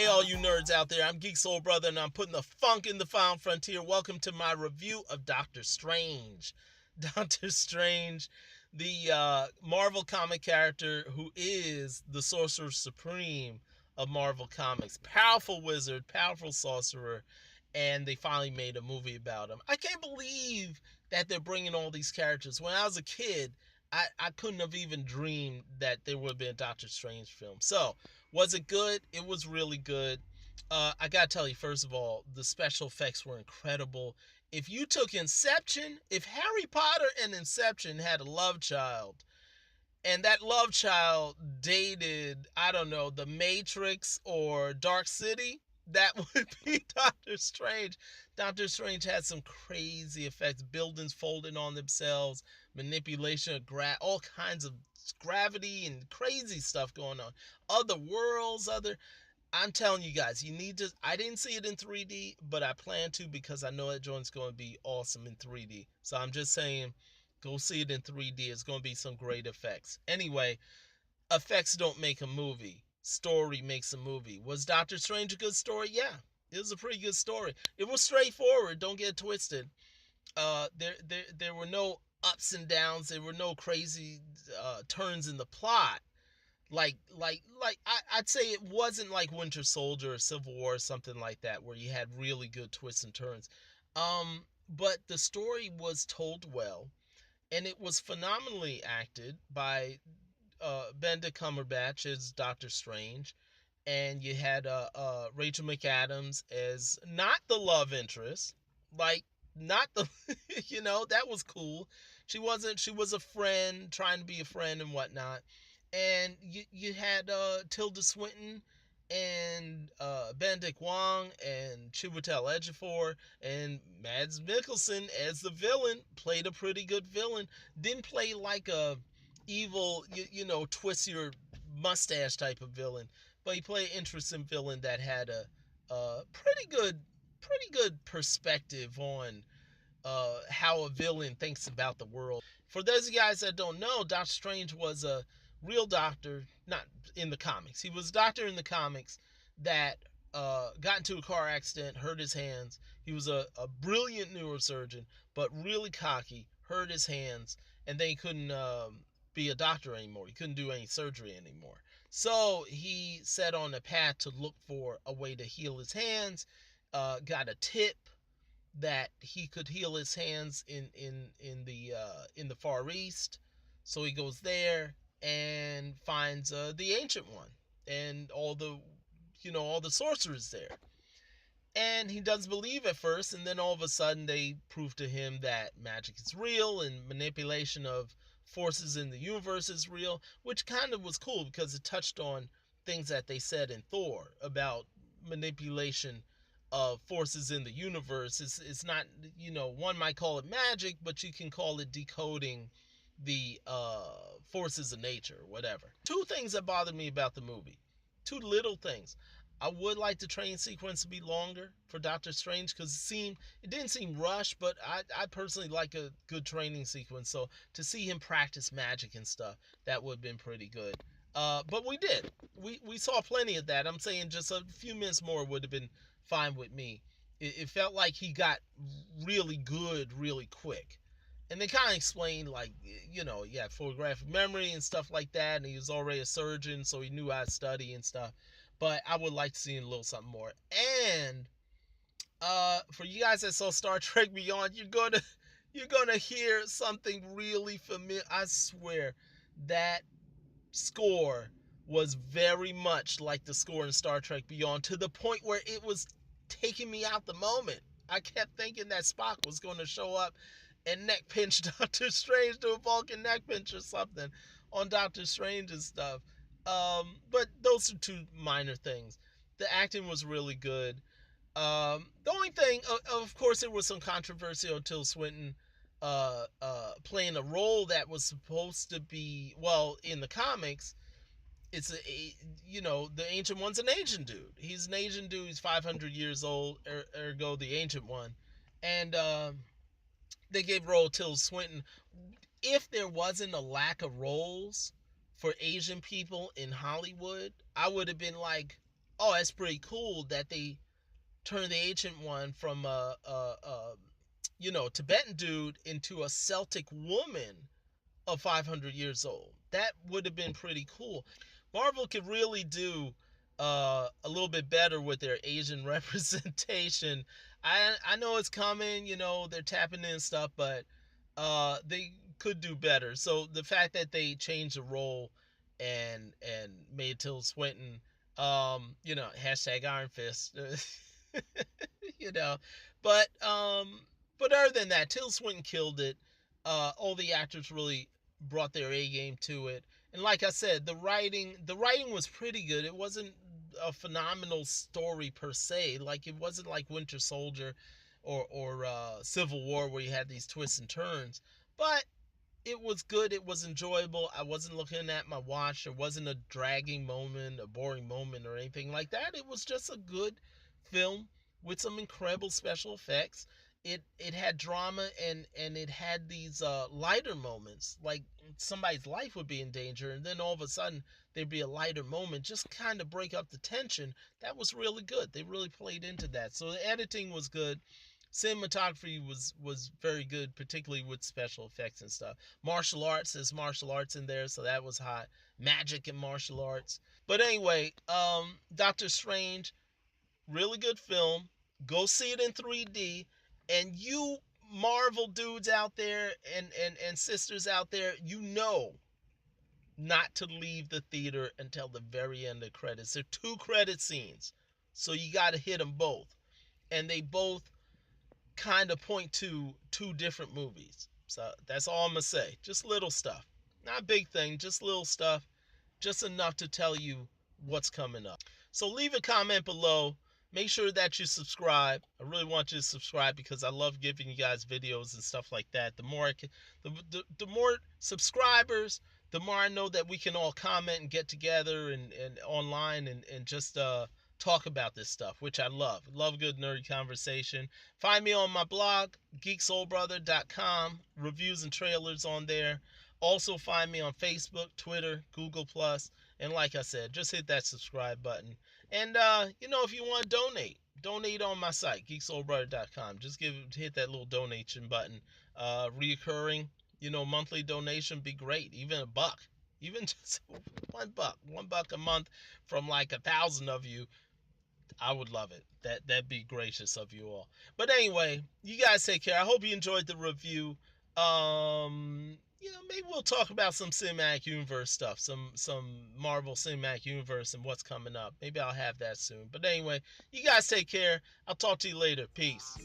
Hey, all you nerds out there, I'm Geek Soul Brother, and I'm putting the funk in the Found Frontier. Welcome to my review of Doctor Strange. Doctor Strange, the Marvel comic character who is the Sorcerer Supreme of Marvel Comics. Powerful wizard, powerful sorcerer, and they finally made a movie about him. I can't believe that they're bringing all these characters. When I was a kid, I couldn't have even dreamed that there would be a Doctor Strange film. So, was it good? It was really good. I gotta tell you, first of all, the special effects were incredible. If you took Inception, if Harry Potter and Inception had a love child, and that love child dated, I don't know, The Matrix or Dark City, that would be Doctor Strange. Doctor Strange had some crazy effects, buildings folding on themselves, manipulation of all kinds of gravity and crazy stuff going on. Other worlds, I'm telling you guys, you need to. I didn't see it in 3D, but I plan to because I know that joint's going to be awesome in 3D. So I'm just saying, go see it in 3D. It's going to be some great effects. Anyway, effects don't make a movie. Story makes a movie. Was Doctor Strange a good story? Yeah, it was a pretty good story. It was straightforward. Don't get twisted. There were no ups and downs. There were no crazy turns in the plot I'd say it wasn't like Winter Soldier or Civil War or something like that where you had really good twists and turns. But the story was told well, and it was phenomenally acted by Benedict Cumberbatch as Doctor Strange, and you had Rachel McAdams as not the love interest, like not the that was cool. She wasn't. She was a friend trying to be a friend and whatnot. And you had Tilda Swinton and Benedict Wong and Chiwetel Ejiofor and Mads Mikkelsen as the villain. Played a pretty good villain. Didn't play like a evil, twist your mustache type of villain, but he played an interesting villain that had a pretty good perspective on how a villain thinks about the world. For those of you guys that don't know, Doctor Strange was a real doctor, not in the comics. He was a doctor in the comics that got into a car accident, hurt his hands. He was a brilliant neurosurgeon, but really cocky, hurt his hands, and then he couldn't be a doctor anymore. He couldn't do any surgery anymore. So he set on a path to look for a way to heal his hands, got a tip that he could heal his hands in the Far East. So he goes there and finds the Ancient One and all the sorcerers there. And he doesn't believe at first, and then all of a sudden they prove to him that magic is real and manipulation of forces in the universe is real, which kind of was cool because it touched on things that they said in Thor about manipulation of forces in the universe. It's not, one might call it magic, but you can call it decoding the forces of nature, whatever. Two things that bothered me about the movie. Two little things. I would like the train sequence to be longer for Doctor Strange because it didn't seem rushed, but I personally like a good training sequence. So to see him practice magic and stuff, that would have been pretty good. But we did. We saw plenty of that. I'm saying just a few minutes more would have been fine with me. It felt like he got really good really quick. And they kind of explained, like, he had photographic memory and stuff like that, and he was already a surgeon, so he knew how to study and stuff. But I would like to see a little something more. And for you guys that saw Star Trek Beyond, you're gonna hear something really familiar. I swear that score was very much like the score in Star Trek Beyond, to the point where it was taking me out the moment. I kept thinking that Spock was going to show up and neck pinch Doctor Strange, do a Vulcan neck pinch or something on Doctor Strange's stuff. But those are two minor things. The acting was really good. The only thing, of course, there was some controversy on Tilda Swinton playing a role that was supposed to be, well, in the comics, it's the Ancient One's an Asian dude. He's an Asian dude. He's 500 years old, ergo the Ancient One. And they gave role to Tilda Swinton. If there wasn't a lack of roles for Asian people in Hollywood, I would have been like, oh, that's pretty cool that they turned the Ancient One from a Tibetan dude into a Celtic woman of 500 years old. That would have been pretty cool. Marvel could really do a little bit better with their Asian representation. I know it's coming, they're tapping in stuff, but they could do better. So the fact that they changed the role and made Tilda Swinton, hashtag Iron Fist, you know, but other than that, Tilda Swinton killed it. All the actors really brought their A game to it, and like I said, the writing was pretty good. It wasn't a phenomenal story per se. Like it wasn't like Winter Soldier or Civil War where you had these twists and turns, but it was good. It was enjoyable. I wasn't looking at my watch. There wasn't a dragging moment, a boring moment, or anything like that. It was just a good film with some incredible special effects. It had drama and it had these lighter moments, like somebody's life would be in danger, and then all of a sudden there'd be a lighter moment, just kind of break up the tension. That was really good. They really played into that. So the editing was good. Cinematography was very good, particularly with special effects and stuff. Martial arts, there's martial arts in there, so that was hot. Magic and martial arts. But anyway, Doctor Strange, really good film. Go see it in 3D. And you Marvel dudes out there and sisters out there, not to leave the theater until the very end of the credits. There are two credit scenes, so you got to hit them both. And they both kind of point to two different movies. So that's all I'm going to say. Just little stuff. Not big thing, just little stuff. Just enough to tell you what's coming up. So leave a comment below. Make sure that you subscribe. I really want you to subscribe because I love giving you guys videos and stuff like that. The more the more subscribers, the more I know that we can all comment and get together and online and just talk about this stuff, which I love. Love good nerdy conversation. Find me on my blog, geeksoulbrother.com. Reviews and trailers on there. Also find me on Facebook, Twitter, Google Plus, and like I said, just hit that subscribe button. And if you want to donate on my site, geeksoulbrother.com. Just hit that little donation button. Reoccurring, monthly donation would be great. Even $1. Even just $1. $1 a month from like 1,000 of you. I would love it. That'd be gracious of you all. But anyway, you guys take care. I hope you enjoyed the review. Maybe we'll talk about some cinematic universe stuff, some Marvel Cinematic Universe and what's coming up. Maybe I'll have that soon. But anyway, you guys take care. I'll talk to you later. Peace.